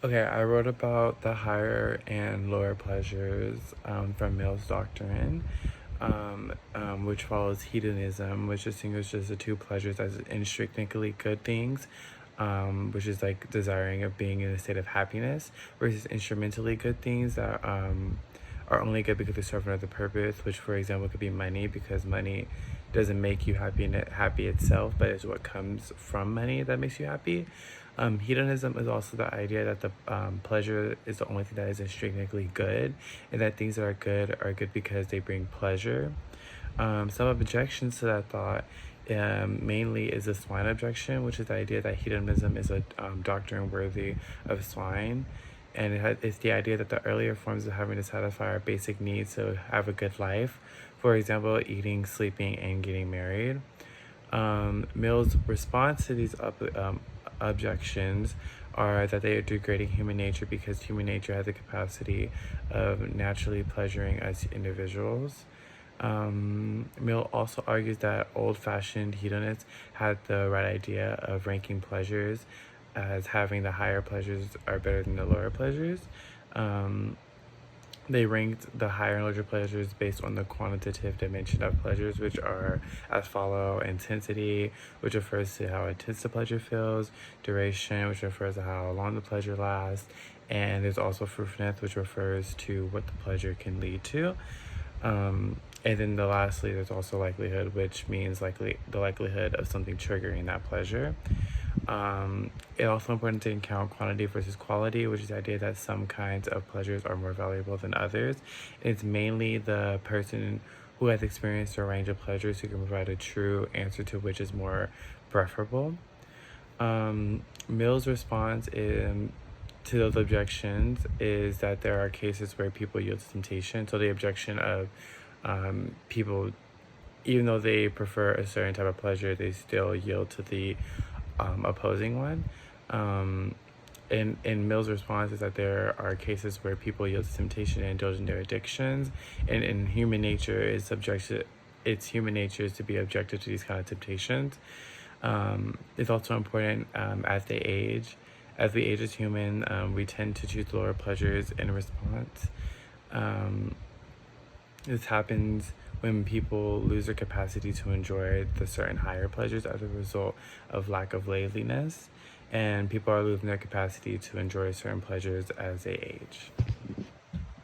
Okay, I wrote about the higher and lower pleasures from Mill's doctrine, which follows hedonism, which distinguishes the two pleasures as intrinsically good things, which is like desiring of being in a state of happiness, versus instrumentally good things that are only good because they serve another purpose, which, for example, could be money, because money doesn't make you happy itself, but it's what comes from money that makes you happy. Hedonism is also the idea that the pleasure is the only thing that is intrinsically good, and that things that are good because they bring pleasure. Some objections to that thought mainly is the swine objection, which is the idea that hedonism is a doctrine worthy of swine. And it's the idea that the earlier forms of having to satisfy our basic needs to have a good life, for example, eating, sleeping, and getting married. Mill's response to these objections are that they are degrading human nature because human nature has the capacity of naturally pleasuring us individuals. Mill also argues that old-fashioned hedonists had the right idea of ranking pleasures as having the higher pleasures are better than the lower pleasures. They ranked the higher and larger pleasures based on the quantitative dimension of pleasures, which are as follow: intensity, which refers to how intense the pleasure feels; duration, which refers to how long the pleasure lasts; and there's also fruitfulness, which refers to what the pleasure can lead to. And then lastly, there's also likelihood, which means the likelihood of something triggering that pleasure. It's also important to count quantity versus quality, which is the idea that some kinds of pleasures are more valuable than others. It's mainly the person who has experienced a range of pleasures who can provide a true answer to which is more preferable. Mill's response to those objections is that there are cases where people yield to temptation. So the objection of people, even though they prefer a certain type of pleasure, they still yield to the opposing one. And Mill's response is that there are cases where people yield to temptation and indulge in their addictions, and in human nature is subjected. It's human nature is to be objected to these kind of temptations. It's also important as they age. As we age as human, we tend to choose lower pleasures in response. This happens when people lose their capacity to enjoy the certain higher pleasures as a result of lack of laziness, and people are losing their capacity to enjoy certain pleasures as they age.